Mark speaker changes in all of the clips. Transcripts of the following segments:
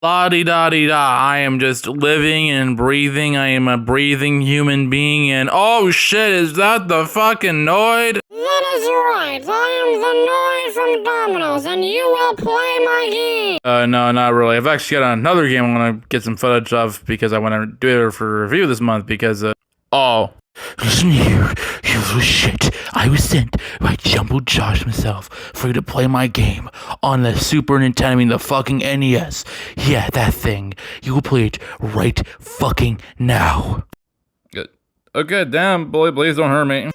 Speaker 1: La-di-da-di-da, I am just living and breathing. I am a breathing human being, and oh shit, is that the fucking noid?
Speaker 2: That is right. I am the noid from Domino's, and you will play my game.
Speaker 1: No, not really. I've actually got another game I want to get some footage of because I want to do it for review this month because, oh.
Speaker 3: Listen here, you little shit. I was sent by Jumbo Josh himself for you to play my game on the Super Nintendo, I mean the fucking NES. Yeah, that thing. You will play it right fucking now.
Speaker 1: Good. Okay, damn, boy, please don't hurt me.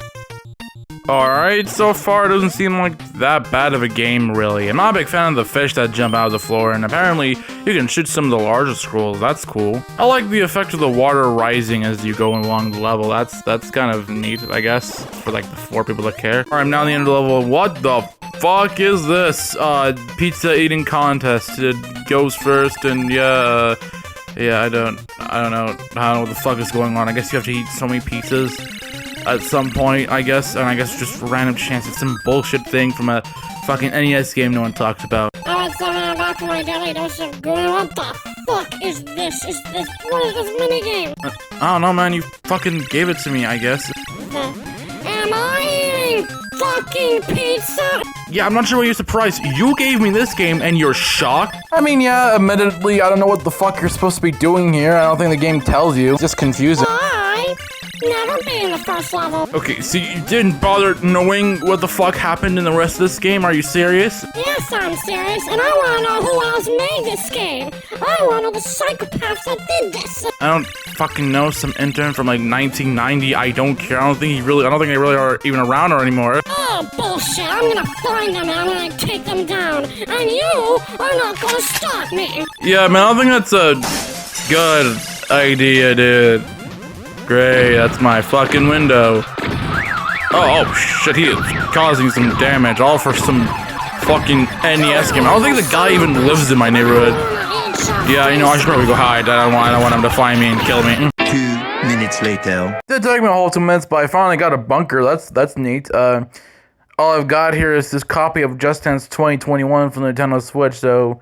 Speaker 1: Alright, so far it doesn't seem like that bad of a game, really. I'm not a big fan of the fish that jump out of the floor, and apparently you can shoot some of the larger squirrels. That's cool. I like the effect of the water rising as you go along the level. That's kind of neat, I guess, for like the 4 people that care. Alright, I'm now on the end of the level. What the fuck is this? Pizza eating contest. It goes first, and yeah, I don't know what the fuck is going on. I guess you have to eat so many pizzas at some point, I guess, and I guess just random chance. It's some bullshit thing from a fucking NES game no one talks about.
Speaker 2: Alright, so now back to my daily dose of good. What the fuck is this? What is this minigame?
Speaker 1: I don't know, man. You fucking gave it to me, I guess.
Speaker 2: Am I eating fucking pizza?
Speaker 1: Yeah, I'm not sure why you're surprised. You gave me this game and you're shocked?
Speaker 4: I mean, yeah, admittedly, I don't know what the fuck you're supposed to be doing here. I don't think the game tells you. It's just confusing.
Speaker 2: Never be in the first level.
Speaker 1: Okay, so you didn't bother knowing what the fuck happened in the rest of this game? Are you serious?
Speaker 2: Yes, I'm serious, and I want to know who else made this game. I want to know the psychopaths that did this.
Speaker 1: I don't fucking know, some intern from like 1990. I don't care. I don't think they really are even around or anymore.
Speaker 2: Oh, bullshit. I'm gonna find them and I'm gonna take them down. And you are not gonna stop me.
Speaker 1: Yeah, man, I don't think that's a good idea, dude. Great, that's my fucking window. Oh shit, he is causing some damage, all for some fucking NES game. I don't think the guy even lives in my neighborhood. Yeah, you know, I should probably go hide. I don't want him to find me and kill me.
Speaker 5: 2 minutes later.
Speaker 4: It did take me a whole 2 minutes, but I finally got a bunker. That's neat. All I've got here is this copy of Just Dance 2021 from the Nintendo Switch, so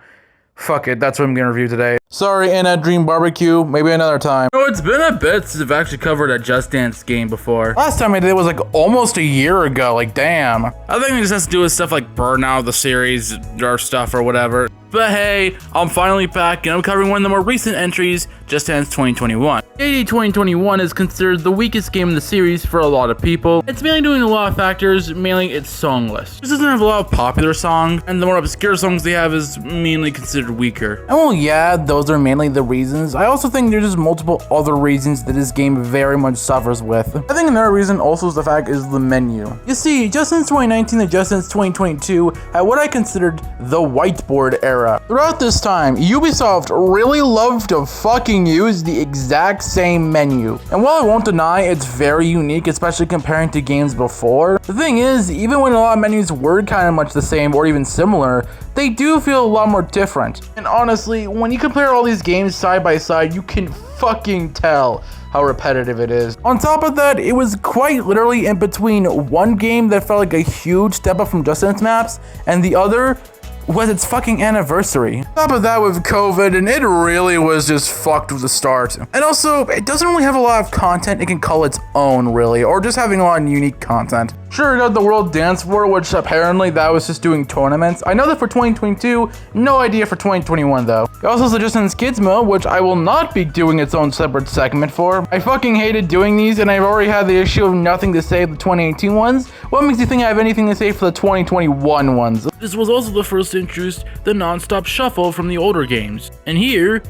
Speaker 4: fuck it, that's what I'm gonna review today. Sorry, Anna Dream Barbecue, maybe another time.
Speaker 1: No, it's been a bit since I've actually covered a Just Dance game before.
Speaker 4: Last time I did it was like almost a year ago, like damn.
Speaker 1: I think it just has to do with stuff like Burnout, the series, or stuff or whatever. But hey, I'm finally back and I'm covering one of the more recent entries, Just Dance 2021. JD 2021 is considered the weakest game in the series for a lot of people. It's mainly doing a lot of factors, mainly its song list. This doesn't have a lot of popular songs, and the more obscure songs they have is mainly considered weaker.
Speaker 4: And well, yeah, those are mainly the reasons. I also think there's just multiple other reasons that this game very much suffers with. I think another reason also is the fact is the menu. You see, Just Dance 2019 and Just Dance 2022 had what I considered the whiteboard era. Throughout this time, Ubisoft really loved to fucking use the exact same menu. And while I won't deny it's very unique, especially comparing to games before, the thing is, even when a lot of menus were kind of much the same or even similar, they do feel a lot more different. And honestly, when you compare all these games side by side, you can fucking tell how repetitive it is. On top of that, it was quite literally in between one game that felt like a huge step up from Just Dance maps and the other was its fucking anniversary. On top of that with COVID, and it really was just fucked with the start. And also, it doesn't really have a lot of content it can call its own, really, or just having a lot of unique content. Sure, it got the World Dance Floor, which apparently that was just doing tournaments. I know that for 2022, no idea for 2021 though. It also has the Just Dance Kids mode, which I will not be doing its own separate segment for. I fucking hated doing these, and I've already had the issue of nothing to say for the 2018 ones. What makes you think I have anything to say for the 2021 ones?
Speaker 1: This was also the first to introduce the non-stop shuffle from the older games. And here,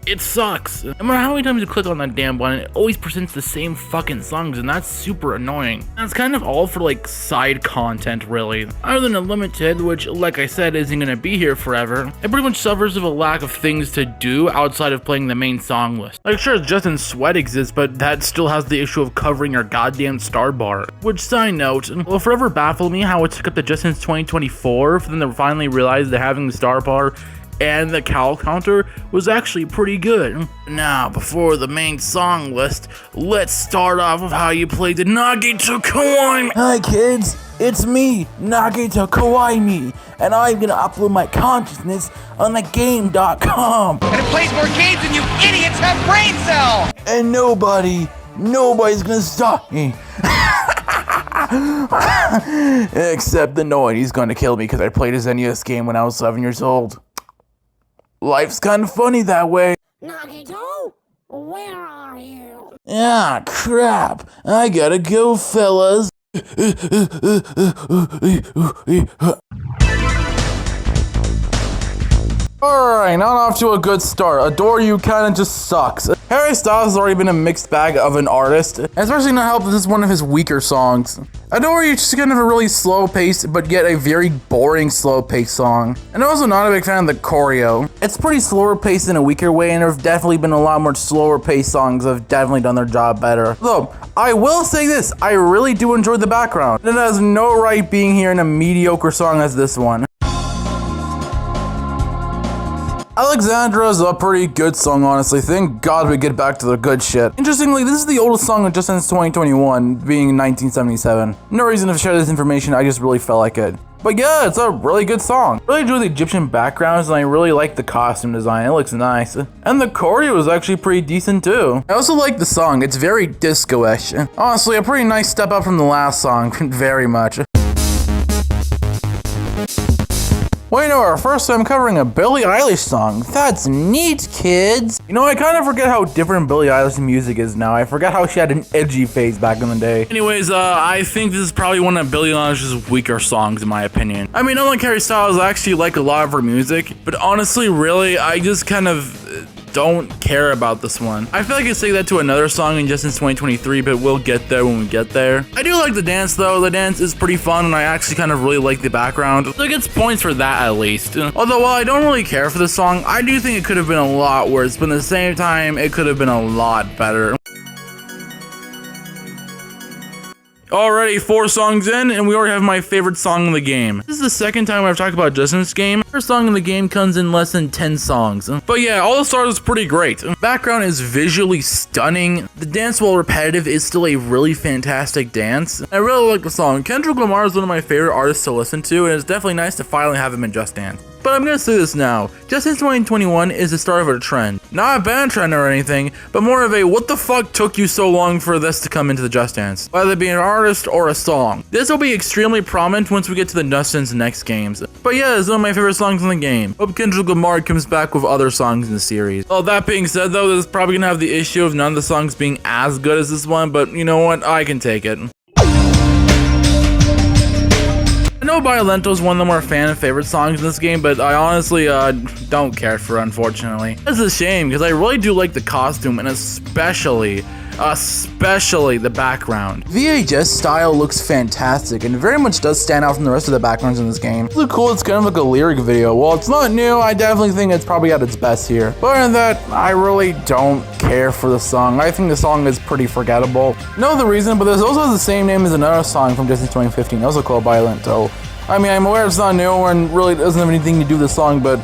Speaker 1: it sucks. No matter how many times you click on that damn button, it always presents the same fucking songs, and that's super annoying. That's kind of all for like side content, really. Other than Unlimited, which like I said isn't gonna be here forever, it pretty much suffers of a lack of things to do outside of playing the main song list. Like sure, Just Dance Sweat exists, but that still has the issue of covering your goddamn star bar. Which, side note, will forever baffle me how it took up to Just Dance 2024 for them to finally realize that having the star bar and the cowl counter was actually pretty good. Now, before the main song list, let's start off with how you play the Nagi to Coin.
Speaker 4: Hi kids, It's me, Nagito Kawaii, and I'm gonna upload my consciousness on the game.com.
Speaker 6: And it plays more games than you idiots have brain cells!
Speaker 4: And nobody's gonna stop me. Except the Noid, he's gonna kill me because I played his NES game when I was 7 years old. Life's kind of funny that way.
Speaker 2: Nagito, where are you?
Speaker 4: Ah, crap. I gotta go, fellas. Alright, not off to a good start. Adore You kinda just sucks. Harry Styles has already been a mixed bag of an artist, and especially not helped that this is one of his weaker songs. Adore You is just kind of a really slow paced, but yet a very boring slow paced song. And I'm also not a big fan of the choreo. It's pretty slower paced in a weaker way, and there have definitely been a lot more slower paced songs that have definitely done their job better. Though, I will say this, I really do enjoy the background. It has no right being here in a mediocre song as this one. Alexandra is a pretty good song, honestly. Thank God we get back to the good shit. Interestingly, this is the oldest song just since 2021, being 1977. No reason to share this information, I just really felt like it. But yeah, it's a really good song. I really enjoy the Egyptian backgrounds, and I really like the costume design. It looks nice. And the choreo is actually pretty decent too. I also like the song. It's very disco-ish. Honestly, a pretty nice step up from the last song. Very much. Well, you know, our first time covering a Billie Eilish song. That's neat, kids. You know, I kind of forget how different Billie Eilish's music is now. I forgot how she had an edgy phase back in the day.
Speaker 1: Anyways, I think this is probably one of Billie Eilish's weaker songs, in my opinion. I mean, unlike Harry Styles, I actually like a lot of her music, but honestly, really, I just kind of don't care about this one. I feel like I say that to another song in just since 2023, but we'll get there when we get there. I do like the dance though. The dance is pretty fun, and I actually kind of really like the background. So it gets points for that at least. Although while I don't really care for the song, I do think it could have been a lot worse, but at the same time, it could have been a lot better. Alrighty, 4 songs in, and we already have my favorite song in the game. This is the second time I've talked about just this game. First song in the game comes in less than 10 songs. But yeah, all the stars is pretty great. Background is visually stunning. The dance, while repetitive, is still a really fantastic dance. I really like the song. Kendrick Lamar is one of my favorite artists to listen to, and it's definitely nice to finally have him in Just Dance. But I'm gonna say this now, Just Dance 2021 is the start of a trend. Not a bad trend or anything, but more of a what the fuck took you so long for this to come into the Just Dance, whether it be an artist or a song. This will be extremely prominent once we get to the Just Dance next games. But yeah, it's one of my favorite songs in the game. Hope Kendrick Lamar comes back with other songs in the series. Well, that being said though, this is probably gonna have the issue of none of the songs being as good as this one, but you know what, I can take it. I know Violento is one of the more fan and favorite songs in this game, but I honestly don't care for it, unfortunately. It's a shame, because I really do like the costume, and especially the background.
Speaker 4: VHS style looks fantastic, and very much does stand out from the rest of the backgrounds in this game. It's really cool, it's kind of like a lyric video. While it's not new, I definitely think it's probably at its best here. But other than that, I really don't care for the song. I think the song is pretty forgettable. No, the reason, but this also has the same name as another song from Just Dance 2015, also called Violento. I mean, I'm aware it's not new and really doesn't have anything to do with the song, but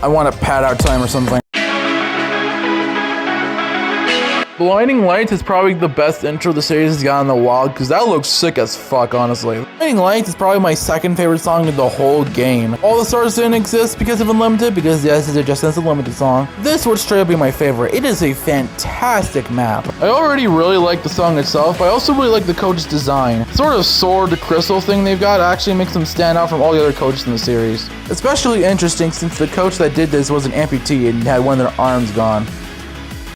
Speaker 4: I want to pad out time or something. Blinding Lights is probably the best intro the series has got in the wild, because that looks sick as fuck, honestly. Blinding Lights is probably my second favorite song in the whole game. All the Stars didn't exist because of Unlimited, because yes, it's a Just Dance Unlimited song. This would straight up be my favorite. It is a fantastic map. I already really like the song itself, but I also really like the coach's design. Sort of sword to crystal thing they've got actually makes them stand out from all the other coaches in the series. Especially interesting since the coach that did this was an amputee and had one of their arms gone.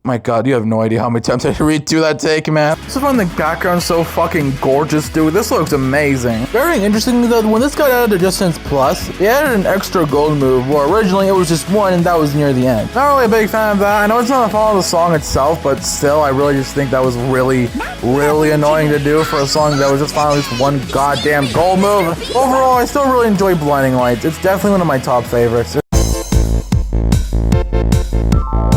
Speaker 4: My god, you have no idea how many times I had to read through that take, man. I just find the background so fucking gorgeous, dude. This looks amazing. Very interesting though, when this got added to Just Dance Plus, they added an extra gold move, where originally it was just one and that was near the end. Not really a big fan of that. I know it's not a fault of the song itself, but still, I really just think that was really annoying to do for a song that was just finally just one goddamn gold move. Overall, I still really enjoy Blinding Lights. It's definitely one of my top favorites.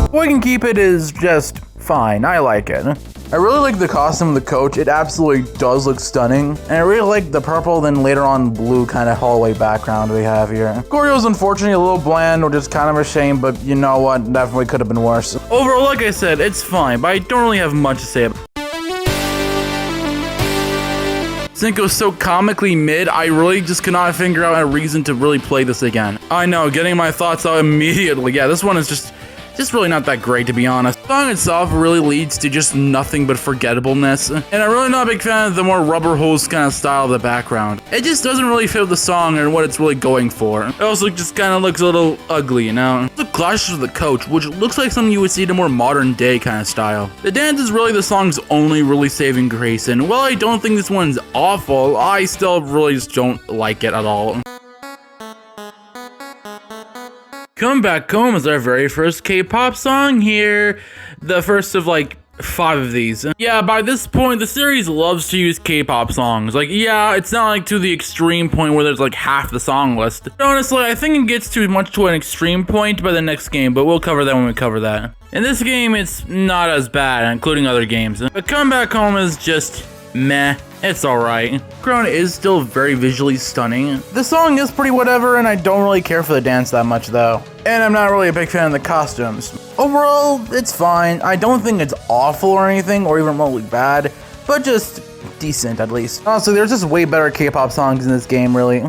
Speaker 4: What I can keep it is just fine. I like it. I really like the costume of the coach. It absolutely does look stunning. And I really like the purple, then later on blue kind of hallway background we have here. Choreo is unfortunately a little bland, which is kind of a shame, but you know what? Definitely could have been worse.
Speaker 1: Overall, like I said, it's fine, but I don't really have much to say about it. Sync was so comically mid, I really just could not figure out a reason to really play this again. I know, getting my thoughts out immediately. Yeah, this one is just really not that great, to be honest. The song itself really leads to just nothing but forgettableness, and I'm really not a big fan of the more rubber hose kind of style of the background. It just doesn't really fit with the song and what it's really going for. It also just kind of looks a little ugly, you know? The clashes of the coach, which looks like something you would see in a more modern day kind of style. The dance is really the song's only really saving grace, and while I don't think this one's awful, I still really just don't like it at all. Come Back Home is our very first K-pop song here. The first of like 5 of these. Yeah, by this point, the series loves to use K-pop songs. Like, yeah, it's not like to the extreme point where there's like half the song list. But honestly, I think it gets too much to an extreme point by the next game, but we'll cover that when we cover that. In this game, it's not as bad, including other games. But Come Back Home is just meh. It's alright. Crown is still very visually stunning.
Speaker 4: The song is pretty whatever, and I don't really care for the dance that much though. And I'm not really a big fan of the costumes. Overall, it's fine. I don't think it's awful or anything, or even remotely bad, but just decent at least. Honestly, there's just way better K-pop songs in this game, really.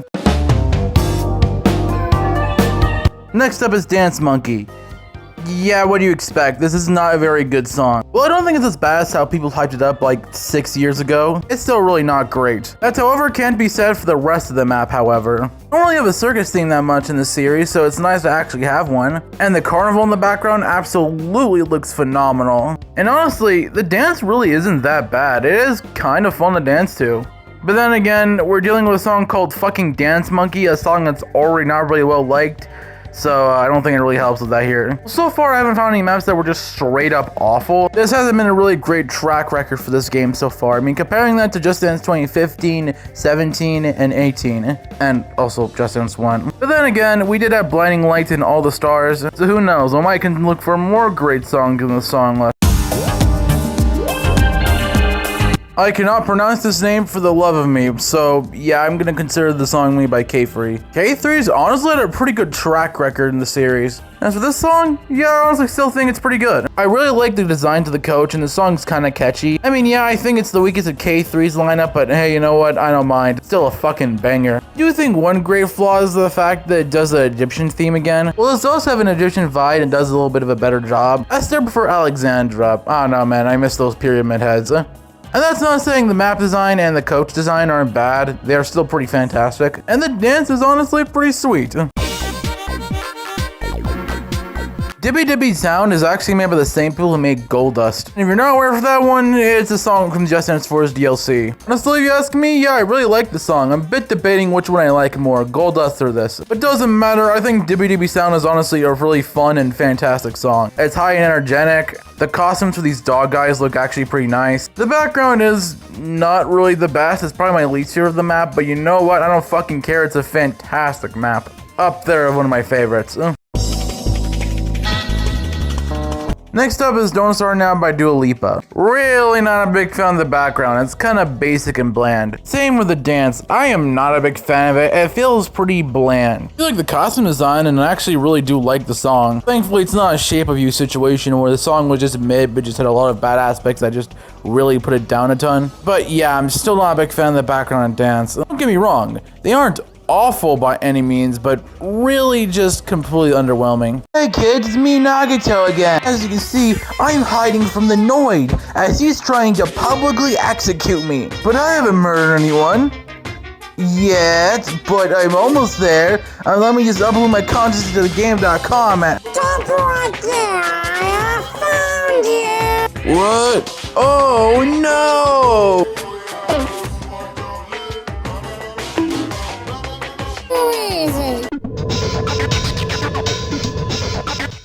Speaker 4: Next up is Dance Monkey. Yeah, what do you expect? This is not a very good song. Well, I don't think it's as bad as how people hyped it up like 6 years ago. It's still really not great. That, however, can't be said for the rest of the map, however. I don't really have a circus theme that much in this series, so it's nice to actually have one. And the carnival in the background absolutely looks phenomenal. And honestly, the dance really isn't that bad. It is kind of fun to dance to. But then again, we're dealing with a song called fucking Dance Monkey, a song that's already not really well liked. So I don't think it really helps with that here. So far, I haven't found any maps that were just straight up awful. This hasn't been a really great track record for this game so far. I mean, comparing that to Just Dance 2015, 17, and 18, and also Just Dance 1. But then again, we did have Blinding Lights and All the Stars, so who knows, I might can look for more great songs in the song list. I cannot pronounce this name for the love of me, so yeah, I'm gonna consider the song Me by K3. K3's honestly had a pretty good track record in the series. As for this song, yeah, I honestly still think it's pretty good. I really like the design to the coach, and the song's kinda catchy. I mean, yeah, I think it's the weakest of K3's lineup, but hey, you know what? I don't mind. It's still a fucking banger. I do think one great flaw is the fact that it does the Egyptian theme again. Well, this does have an Egyptian vibe and does a little bit of a better job. I still prefer Alexandra. I don't know, man, I miss those pyramid heads. And that's not saying the map design and the coach design aren't bad, they are still pretty fantastic, and the dance is honestly pretty sweet. Dibby Dibby Sound is actually made by the same people who made Goldust. And if you're not aware of that one, it's a song from Just Dance 4's DLC. Honestly, if you ask me, yeah, I really like the song. I'm a bit debating which one I like more, Goldust or this. But it doesn't matter, I think Dibby Dibby Sound is honestly a really fun and fantastic song. It's high and energetic. The costumes for these dog guys look actually pretty nice. The background is not really the best. It's probably my least favorite of the map, but you know what? I don't fucking care. It's a fantastic map. Up there, one of my favorites. Next up is Don't Start Now by Dua Lipa. Really not a big fan of the background, it's kinda basic and bland. Same with the dance, I am not a big fan of it, it feels pretty bland. I feel like the costume design and I actually really do like the song. Thankfully it's not a Shape of You situation where the song was just mid but just had a lot of bad aspects that just really put it down a ton. But yeah, I'm still not a big fan of the background and dance. Don't get me wrong, they aren't awful by any means, but really just completely underwhelming. Hey kids, it's me Nagato again. As you can see, I'm hiding from the Noid, as he's trying to publicly execute me. But I haven't murdered anyone. Yet, but I'm almost there. Let me just upload my content to thegame.com at
Speaker 2: Stop right there! I found you!
Speaker 4: What? Oh no!
Speaker 2: Who is it?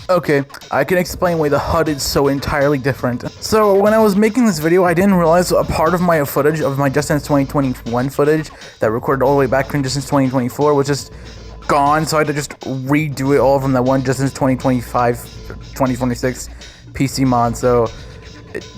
Speaker 4: Okay, I can explain why the HUD is so entirely different. So when I was making this video, I didn't realize a part of my footage, of my Just Dance 2021 footage that recorded all the way back from Just Dance 2024 was just gone, so I had to just redo it all from that one Just Dance 2025, 2026 PC mod. So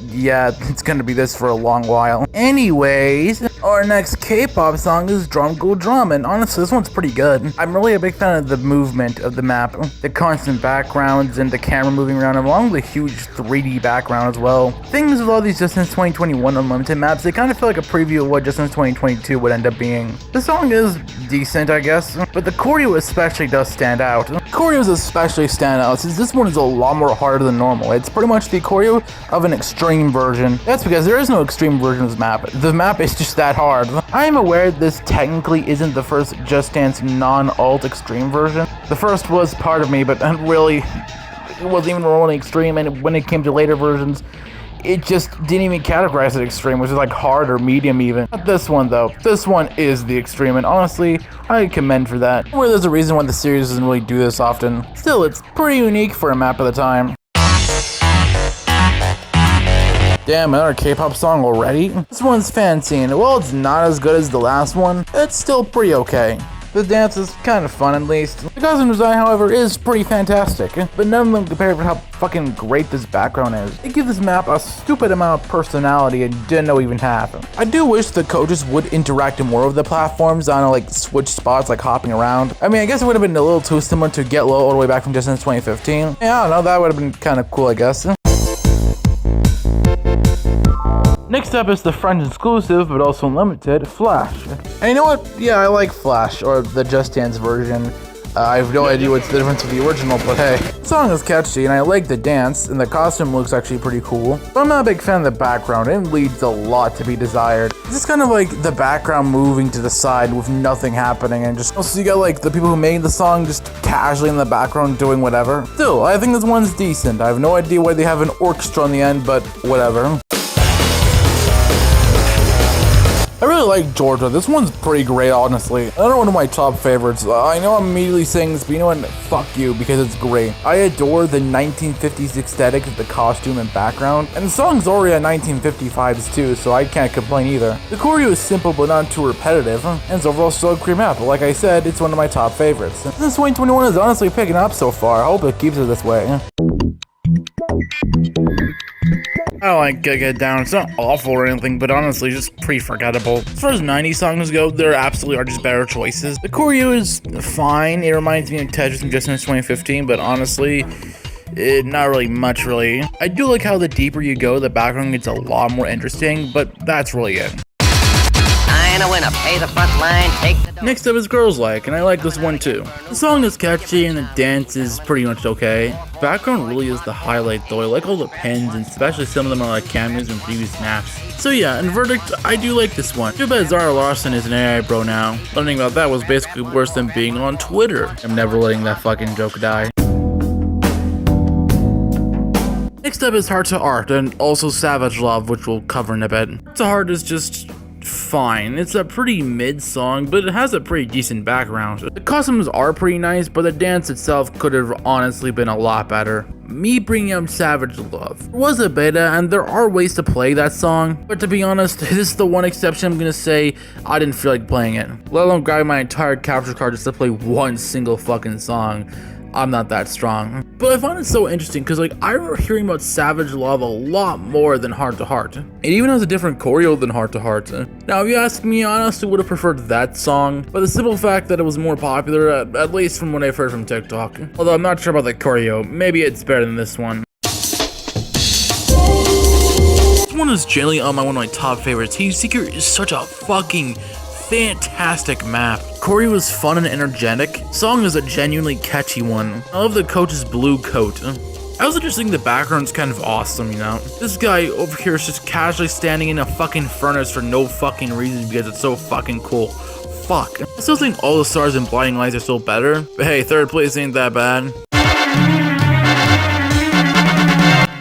Speaker 4: yeah, it's gonna be this for a long while. Anyways, our next K-pop song is Drum Go Drum, and honestly, this one's pretty good. I'm really a big fan of the movement of the map, the constant backgrounds and the camera moving around, along with the huge 3D background as well. Things with all these Just Dance 2021 Unlimited maps, they kind of feel like a preview of what Just Dance 2022 would end up being. The song is decent, I guess, but the choreo especially does stand out. Choreos especially stand out since this one is a lot more harder than normal. It's pretty much the choreo of an extreme version. That's because there is no extreme version of this map. The map is just that hard. I am aware this technically isn't the first Just Dance non-alt extreme version. The first was part of me, but really, it wasn't even remotely extreme, and when it came to later versions, it just didn't even categorize it extreme, which is like hard or medium even. Not this one though. This one is the extreme, and honestly, I commend for that. Where there's a reason why the series doesn't really do this often. Still, it's pretty unique for a map of the time. Damn, another K-pop song already? This one's fancy, and while it's not as good as the last one, it's still pretty okay. The dance is kind of fun, at least. The costume design, however, is pretty fantastic, but none of them compare with how fucking great this background is. They give this map a stupid amount of personality I didn't know even happened. I do wish the coaches would interact more with the platforms, I don't know, like switch spots, like hopping around. I mean, I guess it would have been a little too similar to Get Low all the way back from Just Dance 2015. Yeah, I don't know, that would have been kind of cool, I guess. Next up is the French exclusive, but also limited, Flash. And you know what? Yeah, I like Flash, or the Just Dance version. I have no idea what's the difference with the original, but hey. The song is catchy, and I like the dance, and the costume looks actually pretty cool. But I'm not a big fan of the background, it leaves a lot to be desired. It's just kind of like the background moving to the side with nothing happening, and just, also you got like the people who made the song just casually in the background doing whatever. Still, I think this one's decent. I have no idea why they have an orchestra on the end, but whatever. I really like Georgia. This one's pretty great, honestly. Another one of my top favorites. I know I'm immediately saying this, but you know what? Fuck you, because it's great. I adore the 1950s aesthetic of the costume and background, and the song's already at 1955s too, so I can't complain either. The choreo is simple but not too repetitive, and it's overall still a great map, but like I said, it's one of my top favorites. Since 2021 is honestly picking up so far, I hope it keeps it this way. I don't like Get Down. It's not awful or anything, but honestly, just pretty forgettable. As far as 90s songs go, there absolutely are just better choices. The choreo is fine. It reminds me of Tetris from Just Dance 2015, but honestly, not really much, really. I do like how the deeper you go, the background gets a lot more interesting, but that's really it.
Speaker 7: I know when to pay the front line, take the...
Speaker 1: Next up is Girls Like, and I like this one too. The song is catchy and the dance is pretty much okay. The background really is the highlight though. I like all the pins, and especially some of them are like cameos from previous maps. So yeah, in verdict, I do like this one. Too bad Zara Larson is an AI bro now. Learning about that was basically worse than being on Twitter. I'm never letting that fucking joke die. Next up is Heart to Art, and also Savage Love, which we'll cover in a bit. Heart to Heart is just fine. It's a pretty mid song, but it has a pretty decent background. The costumes are pretty nice, but the dance itself could have honestly been a lot better. Me bringing up Savage Love. There was a beta, and there are ways to play that song, but to be honest, this is the one exception I'm gonna say I didn't feel like playing it. Let alone grabbing my entire capture card just to play one single fucking song. I'm not that strong. But I find it so interesting because like I remember hearing about Savage Love a lot more than Heart to Heart. It even has a different choreo than Heart to Heart. Now if you ask me, I honestly would have preferred that song, but the simple fact that it was more popular, at least from what I've heard from TikTok. Although I'm not sure about the choreo, maybe it's better than this one. This one is generally on one of my top favorites. Heat Seeker is such a fucking fantastic map. Choreo is fun and energetic. Song is a genuinely catchy one. I love the coach's blue coat. I also just think the background's kind of awesome, you know? This guy over here is just casually standing in a fucking furnace for no fucking reason because it's so fucking cool. Fuck. I still think All the Stars and Blinding Lights are still better, but hey, third place ain't that bad.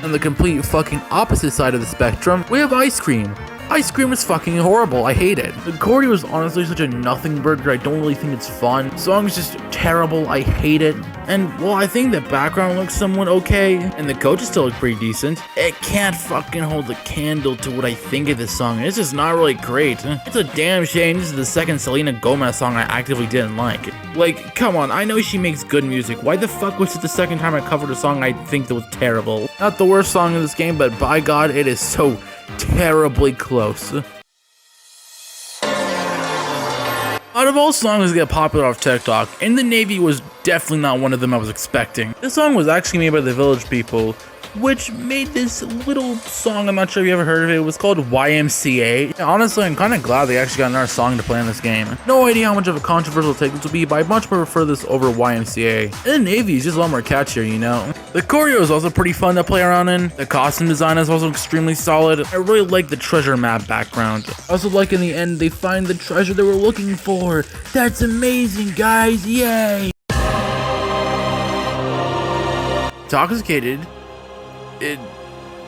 Speaker 1: On the complete fucking opposite side of the spectrum, we have Ice Cream.
Speaker 4: Ice cream is fucking horrible. I hate it. The choreo is honestly such a nothing burger. I don't really think it's fun. The song is just terrible. I hate it. And while I think the background looks somewhat okay, and the coaches still look pretty decent, it can't fucking hold a candle to what I think of this song. It's just not really great. It's a damn shame this is the second Selena Gomez song I actively didn't like. Like, come on, I know she makes good music. Why the fuck was it the second time I covered a song I think that was terrible? Not the worst song in this game, but by God, it is so terribly close. Out of all songs that get popular off TikTok, In the Navy was definitely not one of them I was expecting. This song was actually made by the Village People, which made this little song. I'm not sure if you ever heard of it. It was called YMCA. Honestly, I'm kind of glad they actually got another song to play in this game. No idea how much of a controversial take this will be, but I much prefer this over YMCA. And the Navy is just a lot more catchier, you know? The choreo is also pretty fun to play around in. The costume design is also extremely solid. I really like the treasure map background. I also like in the end, they find the treasure they were looking for. That's amazing, guys. Yay! Intoxicated. It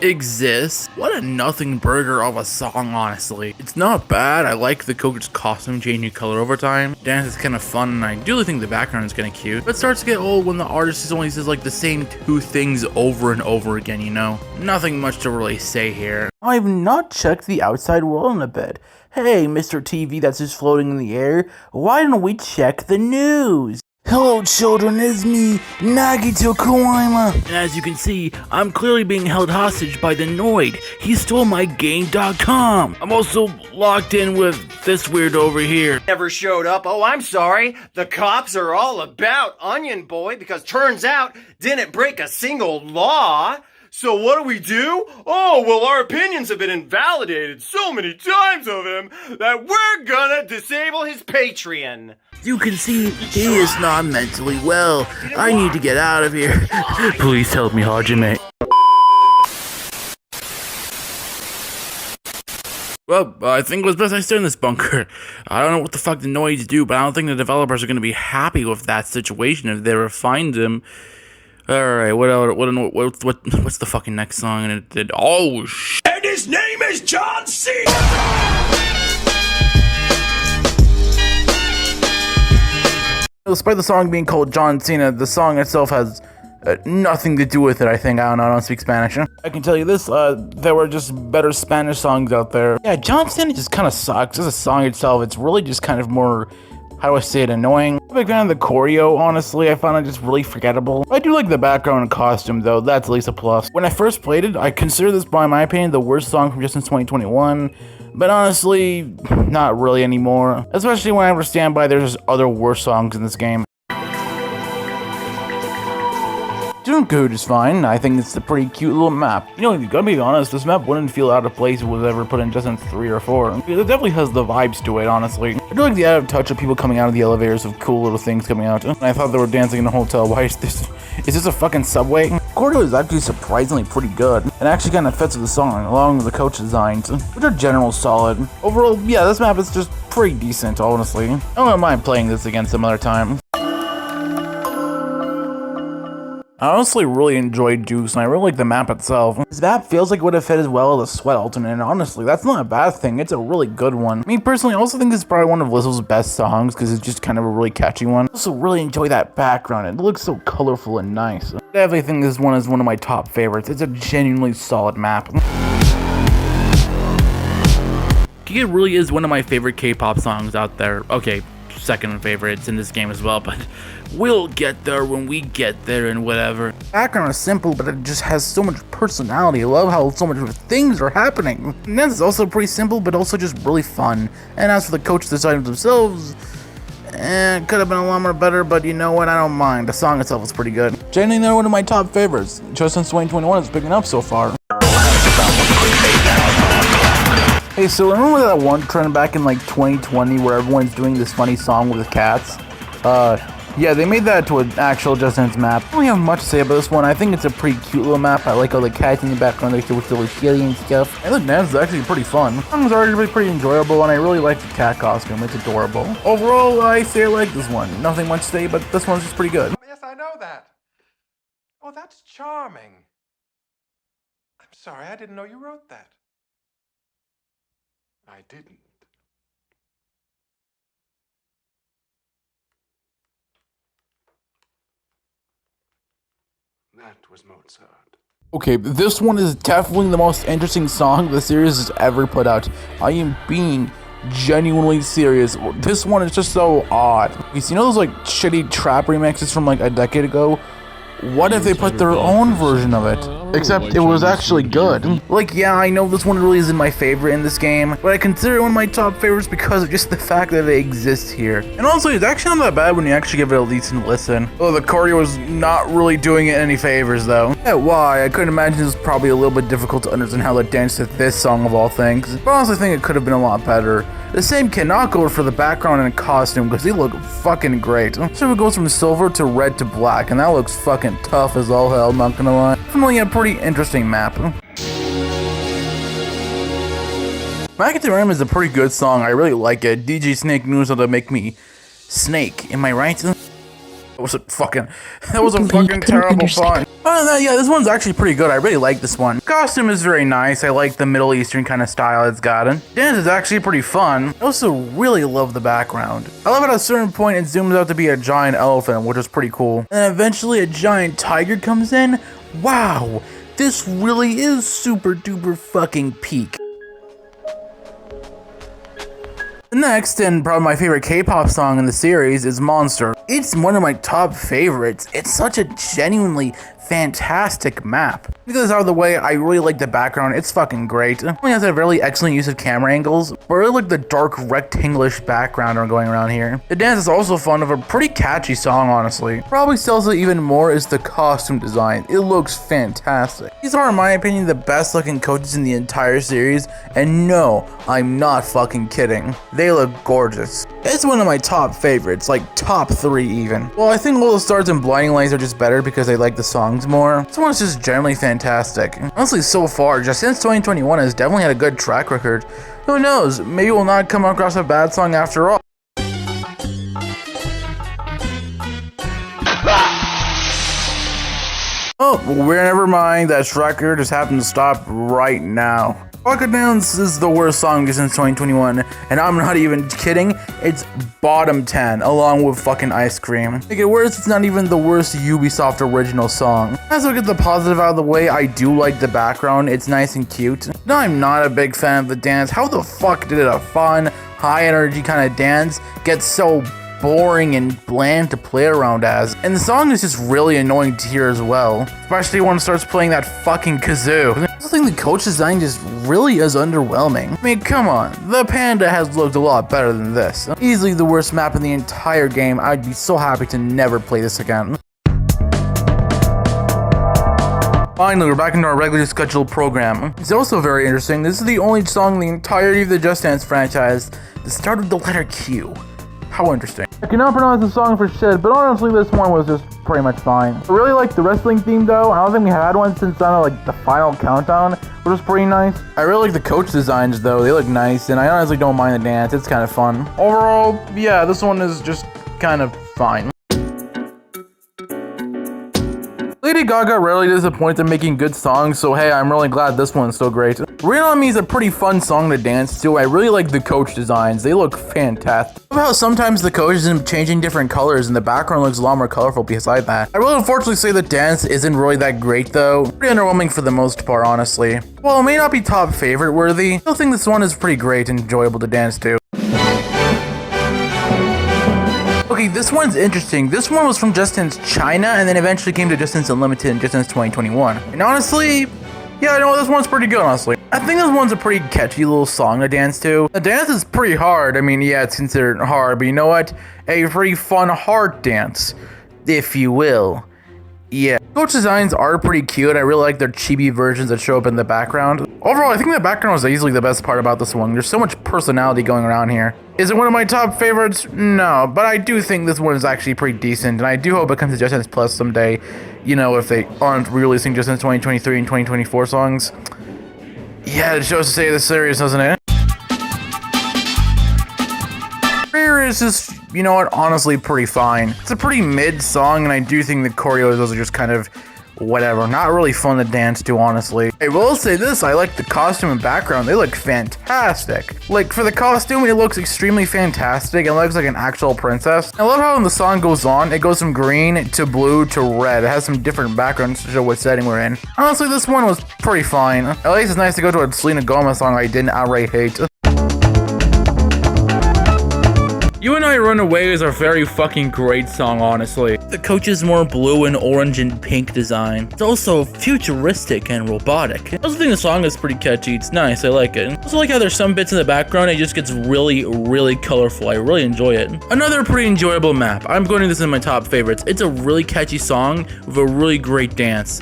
Speaker 4: exists. What a nothing burger of a song, honestly. It's not bad. I like the coach's costume changing color over time. Dance is kind of fun, and I do think the background is kind of cute. But it starts to get old when the artist only says like the same two things over and over again, you know? Nothing much to really say here. I've not checked the outside world in a bit. Hey, Mr. TV that's just floating in the air, why don't we check the news? Hello children, it's me, Nagito Kawaima. And as you can see, I'm clearly being held hostage by the Noid. He stole my game.com. I'm also locked in with this weirdo over here.
Speaker 6: Never showed up. Oh, I'm sorry. The cops are all about Onion Boy because turns out didn't break a single law. So what do? Oh, well, our opinions have been invalidated so many times of him that we're gonna disable his Patreon.
Speaker 3: You can see he is not mentally well. I need to get out of here. Please help me, Hajime.
Speaker 4: Well, I think it was best I stay in this bunker. I don't know what the fuck the Noids do, but I don't think the developers are going to be happy with that situation if they ever find him. Alright, what's the fucking next song? And it did. Oh, shit.
Speaker 8: And his name is John Cena!
Speaker 4: Despite the song being called John Cena, the song itself has nothing to do with it, I think. I don't speak Spanish. I can tell you this, there were just better Spanish songs out there. Yeah, John Cena just kind of sucks. As a song itself, it's really just kind of more, how do I say it, annoying. I'm a big fan of the choreo, honestly. I found it just really forgettable. I do like the background and costume, though. That's at least a plus. When I first played it, I consider this, by my opinion, the worst song from just since 2021. But honestly, not really anymore. Especially when I understand by there's just other worse songs in this game. Doing good is fine. I think it's a pretty cute little map. You know, you gotta be honest, this map wouldn't feel out of place if it was ever put in Just Dance 3 or 4. It definitely has the vibes to it, honestly. I do like the added touch of people coming out of the elevators of cool little things coming out. And I thought they were dancing in a hotel. Why is this? Is this a fucking subway? Choreo is actually surprisingly pretty good. It actually kind of fits with the song, along with the coach designs, which are general solid. Overall, yeah, this map is just pretty decent, honestly. I don't mind playing this again some other time. I honestly really enjoyed Dukes, and I really like the map itself. This map feels like it would have fit as well as the Sweat alternate, and honestly, that's not a bad thing. It's a really good one. Me personally, I also think this is probably one of Lizzo's best songs, because it's just kind of a really catchy one. I also really enjoy that background. It looks so colorful and nice. I definitely think this one is one of my top favorites. It's a genuinely solid map. It really is one of my favorite K-pop songs out there. Okay, second favorite. It's in this game as well, but we'll get there when we get there and whatever. The background is simple, but it just has so much personality. I love how so much things are happening. And that's also pretty simple, but also just really fun. And as for the coach designs themselves, it could have been a lot more better, but you know what? I don't mind. The song itself is pretty good. Genuinely, they're one of my top favorites. Just since 2021, it's picking up so far. Hey, so remember that one trend back in like 2020 where everyone's doing this funny song with cats? Yeah, they made that to an actual Just Dance map. I don't really have much to say about this one. I think it's a pretty cute little map. I like all the cats in the background. They're still really silly and stuff. And the dance is actually pretty fun. The song's already pretty enjoyable, and I really like the cat costume. It's adorable. Overall, I say I like this one. Nothing much to say, but this one's just pretty good.
Speaker 8: Yes, I know that. Oh, that's charming. I'm sorry, I didn't know you wrote that. I didn't. That was Mozart.
Speaker 4: Okay, this one is definitely the most interesting song the series has ever put out. I am being genuinely serious. This one is just so odd. You know those like shitty trap remixes from like a decade ago? What if they put their own version of it? Except it was actually good. Like, yeah, I know this one really isn't my favorite in this game, but I consider it one of my top favorites because of just the fact that it exists here. And also, it's actually not that bad when you actually give it a decent listen. Oh, the choreo was not really doing it any favors, though. Yeah, why? I couldn't imagine it was probably a little bit difficult to understand how to dance to this song of all things. But I honestly think it could have been a lot better. The same cannot go for the background and costume because they look fucking great. So it goes from silver to red to black, and that looks fucking tough as all hell, not gonna lie. Definitely a pretty interesting map. Macatherium is a pretty good song, I really like it. DJ Snake knows how to make me snake, am I right? That was a fucking terrible pun. Other than that, yeah, this one's actually pretty good. I really like this one. Costume is very nice. I like the Middle Eastern kind of style it's gotten. Dance is actually pretty fun. I also really love the background. I love at a certain point it zooms out to be a giant elephant, which is pretty cool. And then eventually a giant tiger comes in. Wow, this really is super duper fucking peak. Next, and probably my favorite K-pop song in the series, is Monster. It's one of my top favorites. It's such a genuinely fantastic map. Because out of the way, I really like the background. It's fucking great. It only has a really excellent use of camera angles, but I really like the dark rectangular background going around here. The dance is also fun of a pretty catchy song, honestly. Probably sells it even more is the costume design. It looks fantastic. These are, in my opinion, the best looking coaches in the entire series, and no, I'm not fucking kidding. They look gorgeous. It's one of my top favorites, like top 3 even. Well, I think all the stars and blinding lights are just better because I like the songs more. This one is just generally fantastic. Honestly, so far, just since 2021 has definitely had a good track record. Who knows, maybe we'll not come across a bad song after all. Oh, well, never mind, that tracker just happened to stop right now. Rocket Dance is the worst song since 2021, and I'm not even kidding, it's bottom 10, along with fucking Ice Cream. To get worse, it's not even the worst Ubisoft original song. As I get the positive out of the way, I do like the background, it's nice and cute. No, I'm not a big fan of the dance. How the fuck did a fun, high energy kind of dance get so boring and bland to play around as? And the song is just really annoying to hear as well, especially when it starts playing that fucking kazoo. I think the coach design just really is underwhelming. I mean, come on, the Panda has looked a lot better than this. Easily the worst map in the entire game. I'd be so happy to never play this again. Finally, we're back into our regularly scheduled program. It's also very interesting. This is the only song in the entirety of the Just Dance franchise that started with the letter Q. How interesting. I cannot pronounce the song for shit, but honestly this one was just pretty much fine. I really like the wrestling theme though. I don't think we had one since like the final countdown, which was pretty nice. I really like the coach designs though, they look nice, and I honestly don't mind the dance, it's kind of fun. Overall, yeah, this one is just kind of fine. Lady Gaga rarely disappoints in making good songs, so hey, I'm really glad this one's so great. Rain on Me is a pretty fun song to dance to. I really like the coach designs, they look fantastic. I love how sometimes the coach is changing different colors and the background looks a lot more colorful beside that. I will unfortunately say the dance isn't really that great though. Pretty underwhelming for the most part, honestly. While it may not be top favorite worthy, I still think this one is pretty great and enjoyable to dance to. Okay, this one's interesting. This one was from Just Dance China and then eventually came to Just Dance Unlimited in Just Dance 2021. And honestly, yeah, no, this one's pretty good, honestly. I think this one's a pretty catchy little song to dance to. The dance is pretty hard. I mean, yeah, it's considered hard, but you know what? A pretty fun heart dance, if you will. Yeah. Coach designs are pretty cute. I really like their chibi versions that show up in the background. Overall, I think the background is easily the best part about this one. There's so much personality going around here. Is it one of my top favorites? No, but I do think this one is actually pretty decent, and I do hope it comes to Just Dance Plus someday. You know, if they aren't releasing Just Dance 2023 and 2024 songs. Yeah, it shows to say the serious, doesn't it? Is just, you know what, honestly pretty fine. It's a pretty mid song, and I do think the choreos are just kind of whatever. Not really fun to dance to, honestly. I will say this, I like the costume and background. They look fantastic. Like, for the costume, it looks extremely fantastic. It looks like an actual princess. I love how when the song goes on, it goes from green to blue to red. It has some different backgrounds to show what setting we're in. Honestly, this one was pretty fine. At least it's nice to go to a Selena Gomez song I didn't outright hate.
Speaker 1: You and I Run Away is a very fucking great song, honestly.
Speaker 3: The coach's more blue and orange and pink design. It's also futuristic and robotic. I also think the song is pretty catchy. It's nice. I like it. I also like how there's some bits in the background. It just gets really colorful. I really enjoy it. Another pretty enjoyable map. I'm putting this in my top favorites. It's a really catchy song with a really great dance.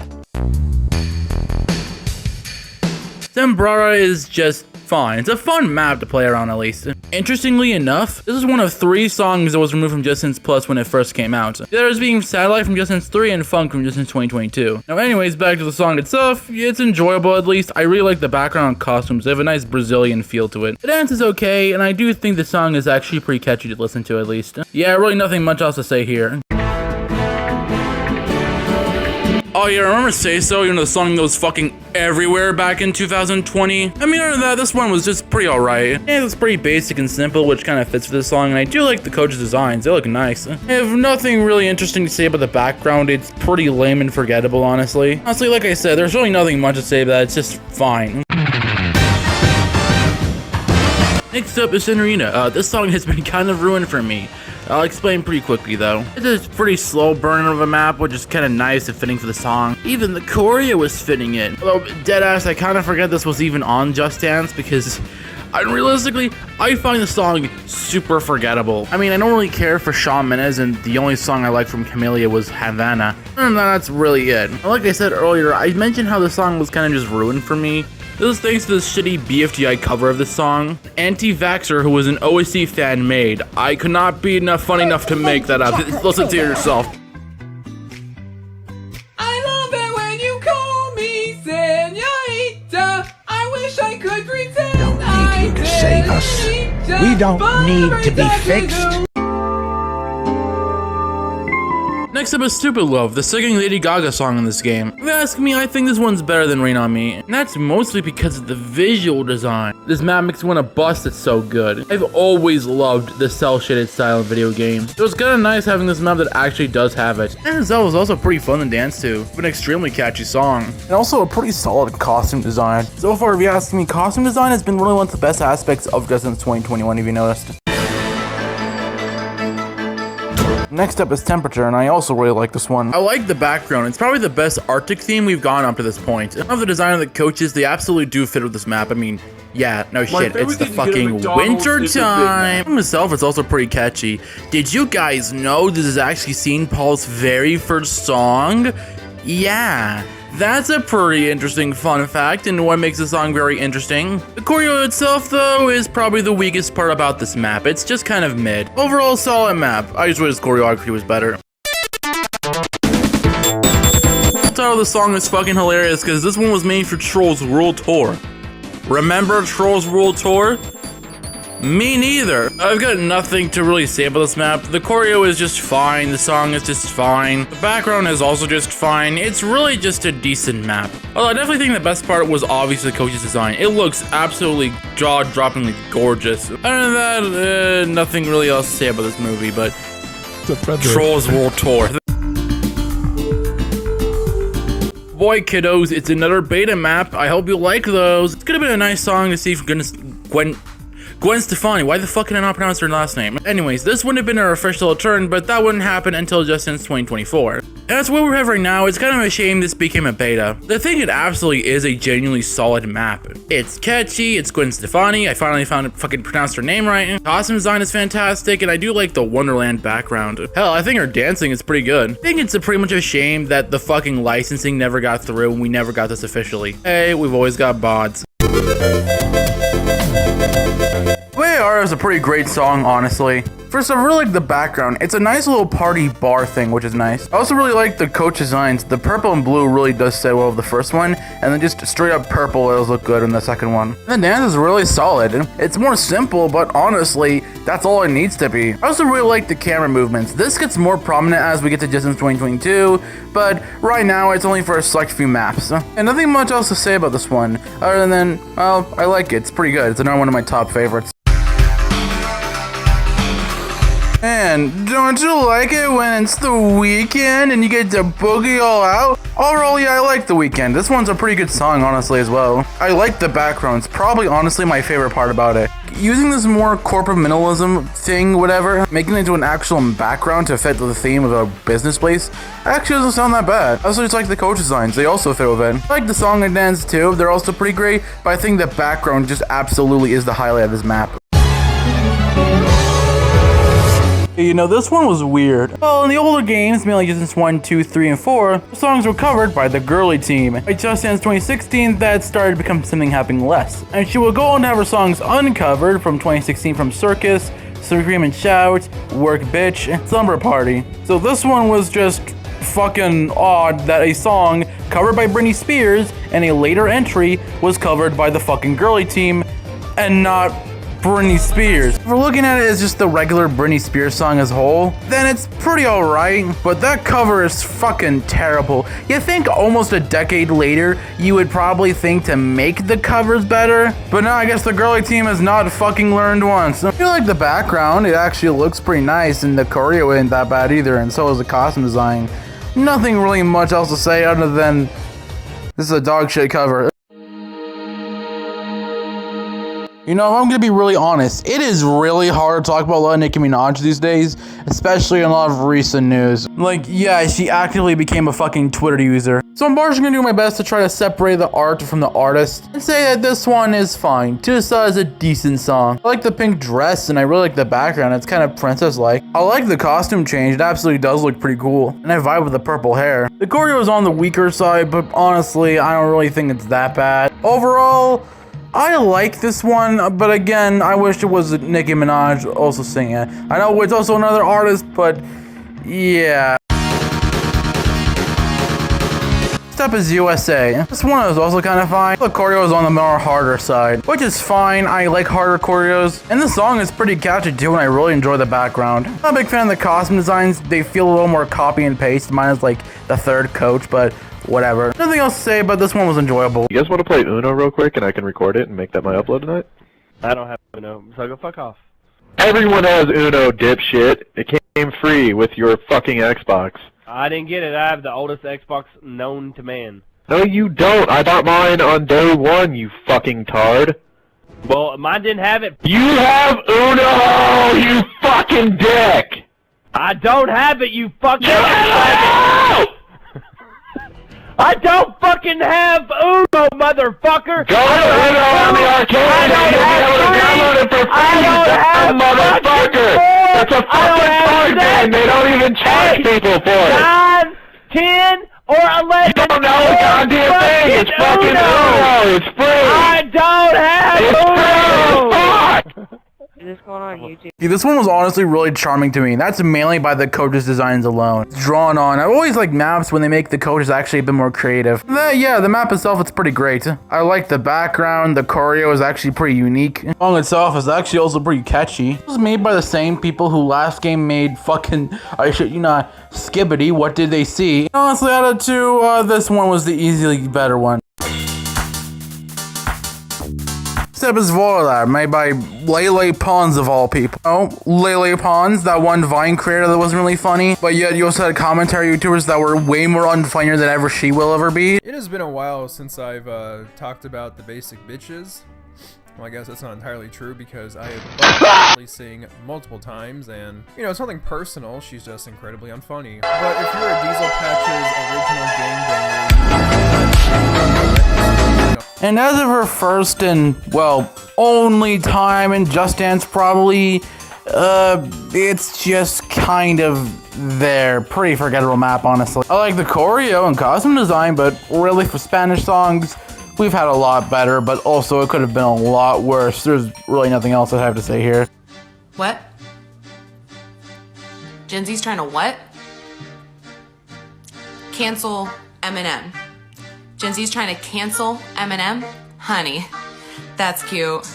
Speaker 3: Zembrara is just fine. It's a fun map to play around, at least. Interestingly enough, this is one of 3 songs that was removed from Just Dance Plus when it first came out. The others being Satellite from Just Dance 3 and Funk from Just Dance 2022. Now anyways, back to the song itself. It's enjoyable, at least. I really like the background costumes. They have a nice Brazilian feel to it. The dance is okay, and I do think the song is actually pretty catchy to listen to, at least. Yeah, really nothing much else to say here. Oh yeah, remember Say So, you know, the song that was fucking everywhere back in 2020? I mean, other than that, this one was just pretty alright. Yeah, it's pretty basic and simple, which kind of fits for this song, and I do like the coach's designs. They look nice. I have nothing really interesting to say about the background. It's pretty lame and forgettable, honestly. Honestly, like I said, there's really nothing much to say about it. It's just fine. Next up is Senorina. This song has been kind of ruined for me. I'll explain pretty quickly though. It's a pretty slow burn of a map, which is kind of nice and fitting for the song. Even the choreo was fitting it. Although, deadass, I kind of forget this was even on Just Dance because realistically, I find the song super forgettable. I mean, I don't really care for Shawn Mendes, and the only song I like from Camellia was Havana. And that's really it. Like I said earlier, I mentioned how the song was kind of just ruined for me. This is thanks to this shitty BFGI cover of this song. Anti-Vaxxer, who was an OSC fan, made. I could not be funny enough to make that up. Listen to it yourself.
Speaker 9: I love it when you call me señorita. I wish I could pretend
Speaker 10: Don't need you to save us. We don't need to be fixed.
Speaker 1: Next up is Stupid Love, the singing Lady Gaga song in this game. If you ask me, I think this one's better than Rain On Me, and that's mostly because of the visual design. This map makes me want to bust, it's so good. I've always loved the cel-shaded style of video games, so it's kind of nice having this map that actually does have it. And itself was also pretty fun to dance to, with an extremely catchy song.
Speaker 4: And also a pretty solid costume design. So far, if you ask me, costume design has been really one of the best aspects of Just Dance 2021, if you noticed. Next up is Temperature, and I also really like this one.
Speaker 1: I like the background. It's probably the best Arctic theme we've gone up to this point. I love the design of the coaches. They absolutely do fit with this map. I mean, yeah, no shit. It's the fucking winter time. Itself, it's also pretty catchy. Did you guys know this is actually Sean Paul's very first song? Yeah. That's a pretty interesting fun fact, and what makes the song very interesting. The choreo itself, though, is probably the weakest part about this map. It's just kind of mid. Overall, solid map. I just wish his choreography was better. The title of the song is fucking hilarious, because this one was made for Trolls World Tour. Remember Trolls World Tour? Me neither. I've got nothing to really say about this map. The choreo is just fine. The song is just fine. The background is also just fine. It's really just a decent map. Although I definitely think the best part was obviously the coach's design. It looks absolutely jaw-droppingly gorgeous. Other than that, nothing really else to say about this movie, but Trolls World Tour. Boy, kiddos, it's another beta map. I hope you like those. It's gonna be a nice song to see if Gwen Stefani, why the fuck can I not pronounce her last name? Anyways, this wouldn't have been our official return, but that wouldn't happen until Just Dance 2024. And that's what we have right now. It's kind of a shame this became a beta. The thing, it absolutely is a genuinely solid map. It's catchy, it's Gwen Stefani, I finally found it fucking pronounced her name right. Costume design is fantastic, and I do like the Wonderland background. Hell, I think her dancing is pretty good. I think it's pretty much a shame that the fucking licensing never got through and we never got this officially. Hey, we've always got bots.
Speaker 4: WAR is a pretty great song, honestly. First, I really like the background. It's a nice little party bar thing, which is nice. I also really like the coach designs. The purple and blue really does sit well with the first one, and then just straight up purple does look good in the second one. And the dance is really solid. It's more simple, but honestly, that's all it needs to be. I also really like the camera movements. This gets more prominent as we get to Just Dance 2022, but right now it's only for a select few maps. And nothing much else to say about this one, other than, well, I like it. It's pretty good. It's another one of my top favorites. Man, don't you like it when it's the weekend and you get to boogie all out? Overall, yeah, I like The Weeknd. This one's a pretty good song, honestly, as well. I like the background. It's probably, honestly, my favorite part about it. Using this more corporate minimalism thing, whatever, making it into an actual background to fit the theme of a business place, actually doesn't sound that bad. I also just like the coach designs. They also fit with it. I like the song and dance, too. They're also pretty great, but I think the background just absolutely is the highlight of this map. You know, this one was weird. Well, in the older games, mainly Just Dance 1, 2, 3, and 4, the songs were covered by the girly team. By Just Dance 2016, that started to become something happening less. And she would go on to have her songs uncovered from 2016 from Circus, Scream and Shout, Work Bitch, and Slumber Party. So this one was just fucking odd that a song covered by Britney Spears and a later entry was covered by the fucking girly team and not Britney Spears. If we're looking at it as just the regular Britney Spears song as a whole, then it's pretty alright, but that cover is fucking terrible. You think almost a decade later, you would probably think to make the covers better, but now I guess the girly team has not fucking learned once. I feel like the background, it actually looks pretty nice, and the choreo isn't that bad either, and so is the costume design. Nothing really much else to say other than this is a dog shit cover. You know, I'm gonna be really honest, it is really hard to talk about a lot of Nicki Minaj these days, especially in a lot of recent news. Like, yeah, she actively became a fucking Twitter user. So I'm partially gonna do my best to try to separate the art from the artist, and say that this one is fine. Tusa is a decent song. I like the pink dress, and I really like the background, it's kind of princess-like. I like the costume change, it absolutely does look pretty cool. And I vibe with the purple hair. The choreo is on the weaker side, but honestly, I don't really think it's that bad. Overall, I like this one, but again, I wish it was Nicki Minaj also singing it. I know it's also another artist, but yeah. Next up is USA. This one is also kind of fine. The choreo is on the more harder side, which is fine. I like harder choreos. And the song is pretty catchy too, and I really enjoy the background. I'm not a big fan of the costume designs. They feel a little more copy and paste. Mine is like the third coach, but whatever. Nothing else to say, but this one was enjoyable.
Speaker 11: You guys want to play Uno real quick and I can record it and make that my upload tonight?
Speaker 12: I don't have Uno, so go fuck off.
Speaker 11: Everyone has Uno, dipshit. It came free with your fucking Xbox.
Speaker 12: I didn't get it. I have the oldest Xbox known to man.
Speaker 11: No, you don't. I bought mine on day one, you fucking tard.
Speaker 12: Well, mine didn't have it.
Speaker 11: You have Uno, you fucking dick!
Speaker 12: I don't have it, you fucking...
Speaker 11: I
Speaker 12: don't fucking have Uno, motherfucker!
Speaker 11: Go to Uno on the arcade and you'll be able to download it for free, you motherfucker! It's a fucking card game, they don't even charge people for it!
Speaker 12: 9, 10, or 11!
Speaker 11: You don't know a goddamn thing, it's fucking Uno, it's free!
Speaker 12: I don't have Uno!
Speaker 11: Fuck!
Speaker 13: Is this going on YouTube?
Speaker 4: Yeah, this one was honestly really charming to me. That's mainly by the coaches' designs alone. It's drawn on. I always like maps when they make the coaches actually a bit more creative. Yeah, the map itself, it's pretty great. I like the background. The choreo is actually pretty unique. The song itself is actually also pretty catchy. It was made by the same people who last game made fucking, Skibbity, What Did They See? Honestly, out of two, this one was the easily better one. Step is Volar, made by Lele Pons of all people. Oh, Lele Pons, that one Vine creator that wasn't really funny, but yet you also had commentary YouTubers that were way more unfunnier than ever she will ever be.
Speaker 14: It has been a while since I've talked about the basic bitches. Well, I guess that's not entirely true because I have been seeing multiple times, and you know, it's nothing personal. She's just incredibly unfunny. But if you're a Diesel Patch's original game banger,
Speaker 4: and as of her first and, well, only time in Just Dance probably, it's just kind of there. Pretty forgettable map, honestly. I like the choreo and costume design, but really for Spanish songs, we've had a lot better, but also it could have been a lot worse. There's really nothing else I have to say here.
Speaker 15: What?
Speaker 13: Gen Z's trying to what? Cancel Eminem. Gen Z's trying to cancel Eminem? Honey, that's cute.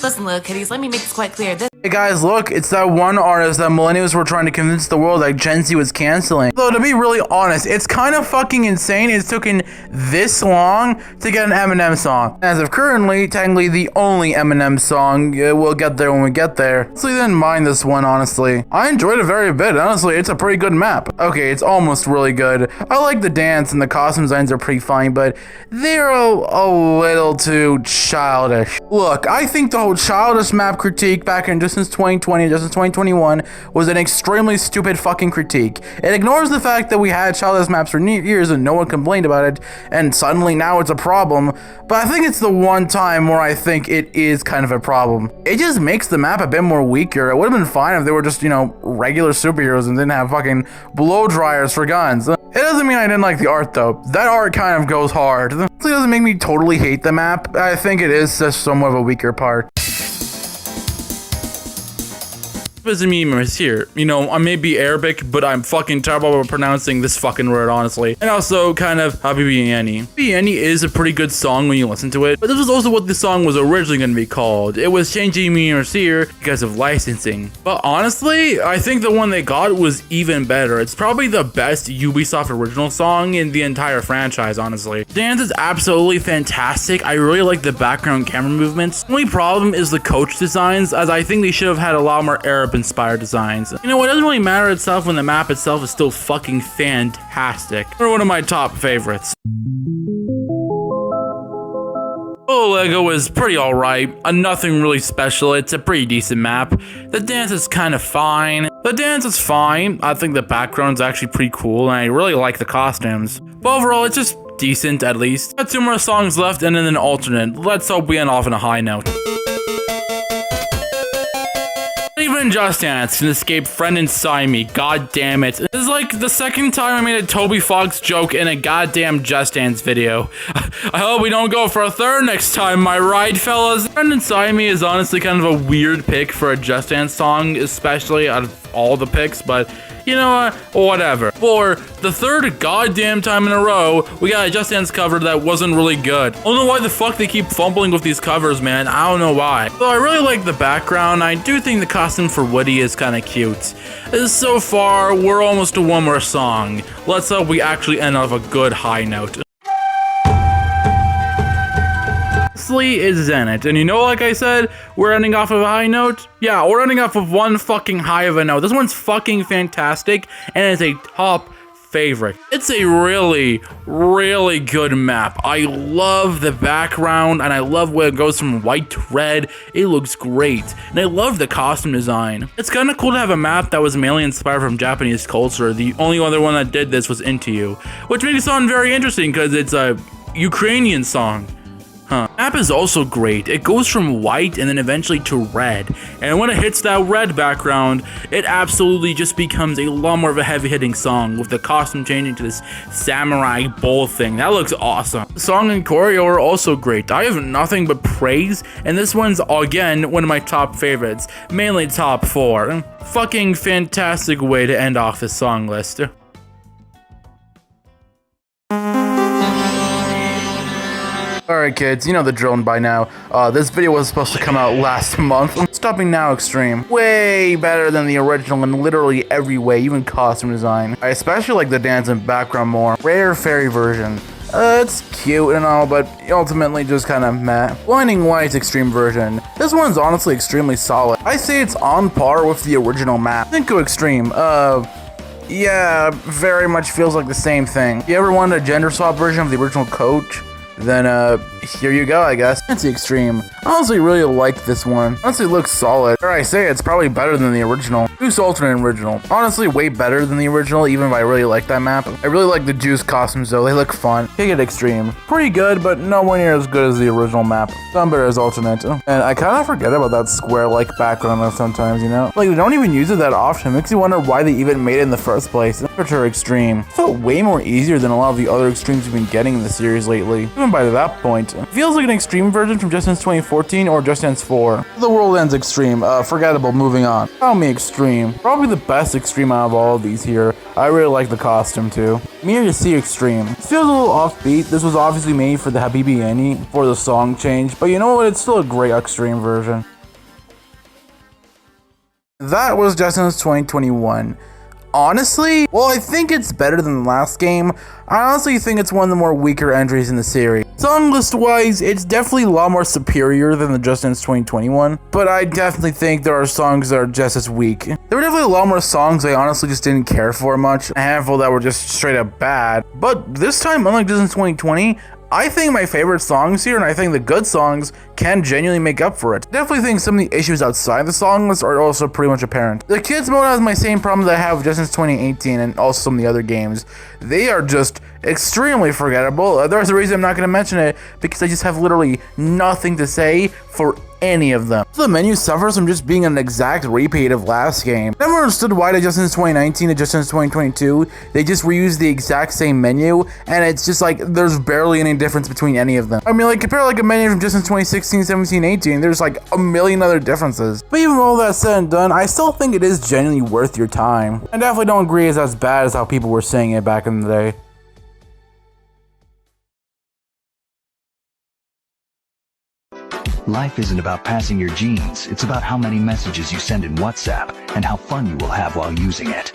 Speaker 13: Listen, little kitties, let me make this quite clear.
Speaker 4: Hey guys, look, it's that one artist that millennials were trying to convince the world that Gen Z was canceling. Though, to be really honest, it's kind of fucking insane it's taken this long to get an Eminem song. As of currently, technically the only Eminem song. We'll get there when we get there. So I didn't mind this one, honestly. I enjoyed it very bit. Honestly, it's a pretty good map. Okay, it's almost really good. I like the dance and the costume designs are pretty fine, but they're a little too childish. Look, I think the whole childish map critique back in just since 2020, just since 2021, was an extremely stupid fucking critique. It ignores the fact that we had childless maps for years and no one complained about it, and suddenly now it's a problem, but I think it's the one time where I think it is kind of a problem. It just makes the map a bit more weaker. It would have been fine if they were just, you know, regular superheroes and didn't have fucking blow dryers for guns. It doesn't mean I didn't like the art though. That art kind of goes hard. It doesn't make me totally hate the map. I think it is just somewhat of a weaker part.
Speaker 1: As memes here. You know, I may be Arabic, but I'm fucking terrible at pronouncing this fucking word, honestly. And also, kind of, Habibi Yani. Habibi Yani is a pretty good song when you listen to it, but this was also what the song was originally going to be called. It was changing memes here because of licensing. But honestly, I think the one they got was even better. It's probably the best Ubisoft original song in the entire franchise, honestly. Dance is absolutely fantastic. I really like the background camera movements. The only problem is the coach designs, as I think they should have had a lot more Arab-inspired designs. You know, it doesn't really matter itself when the map itself is still fucking fantastic. They're one of my top favorites. Oh, Lego is pretty alright. Nothing really special. It's a pretty decent map. The dance is kind of fine. I think the background's actually pretty cool, and I really like the costumes. But overall, it's just decent, at least. Got 2 more songs left and then an alternate. Let's hope we end off on a high note. Even Just Dance can escape Friend Inside Me, god damn it. This is like the second time I made a Toby Fox joke in a goddamn Just Dance video. I hope we don't go for a third next time, my right, fellas? Friend Inside Me is honestly kind of a weird pick for a Just Dance song, especially out of all the picks, but you know what? Whatever. For the third goddamn time in a row, we got a Just Dance cover that wasn't really good. I don't know why the fuck they keep fumbling with these covers, man. I don't know why. Though I really like the background, I do think the costume for Woody is kind of cute. So far, we're almost to one more song. Let's hope we actually end off a good high note. Is Zenit, and you know, like I said, we're ending off of a high note. Yeah, we're ending off of one fucking high of a note. This one's fucking fantastic, and it's a top favorite. It's a really, really good map. I love the background, and I love where it goes from white to red. It looks great, and I love the costume design. It's kind of cool to have a map that was mainly inspired from Japanese culture. The only other one that did this was Into You, which makes it sound very interesting because it's a Ukrainian song. Map is also great. It goes from white and then eventually to red, and when it hits that red background, it absolutely just becomes a lot more of a heavy-hitting song, with the costume changing to this samurai bull thing. That looks awesome. The song and choreo are also great. I have nothing but praise, and this one's again one of my top favorites, mainly top 4. Fucking fantastic way to end off this song list.
Speaker 4: Alright kids, you know the drill by now. This video was supposed to come out last month. Stopping Now Extreme. Way better than the original in literally every way, even costume design. I especially like the dance and background more. Rare fairy version. It's cute and all, but ultimately just kind of meh. Blinding Light's extreme version. This one's honestly extremely solid. I say it's on par with the original map. Cinco Extreme. Yeah, very much feels like the same thing. You ever wanted a gender swap version of the original coach? Then, here you go, I guess. Fancy Extreme. I honestly really like this one. Honestly, it looks solid. Dare I say, it's probably better than the original. Juice alternate original. Honestly, way better than the original, even if I really like that map. I really like the Juice costumes, though. They look fun. Kick It Extreme. Pretty good, but nowhere near as good as the original map. Some better as alternate. And I kind of forget about that square-like background sometimes, you know? Like, they don't even use it that often. It makes you wonder why they even made it in the first place. Temperature Extreme. It felt way more easier than a lot of the other extremes we've been getting in the series lately. even by that point. It feels like an extreme version from Just Dance 2014 or Just Dance 4. The World Ends Extreme, forgettable, moving on. Tell me Extreme. Probably the best Extreme out of all of these here. I really like the costume too. Mirror to See Extreme. This feels a little offbeat. This was obviously made for the Habibi Annie for the song change, but you know what? It's still a great Extreme version. That was Just Dance 2021. Honestly, well, I think it's better than the last game. I honestly think it's one of the more weaker entries in the series. Song list wise, it's definitely a lot more superior than the Just Dance 2021, but I definitely think there are songs that are just as weak. There were definitely a lot more songs I honestly just didn't care for much, a handful that were just straight up bad, but this time, unlike Just Dance 2020, I think my favorite songs here, and I think the good songs, can genuinely make up for it. Definitely think some of the issues outside the song list are also pretty much apparent. The kids mode has my same problem that I have with Just Dance 2018 and also some of the other games. They are just extremely forgettable. There's a reason I'm not going to mention it, because I just have literally nothing to say for any of them. The menu suffers from just being an exact repeat of last game. Never understood why the Just Dance 2019 and Just Dance 2022, they just reused the exact same menu, and it's just like, there's barely any difference between any of them. I mean, like, compare like a menu from Just Dance 2016, 17, 18, there's like a million other differences. But even with all that said and done, I still think it is genuinely worth your time. I definitely don't agree it's as bad as how people were saying it back in the day.
Speaker 5: Life isn't about passing your genes, it's about how many messages you send in WhatsApp and how fun you will have while using it.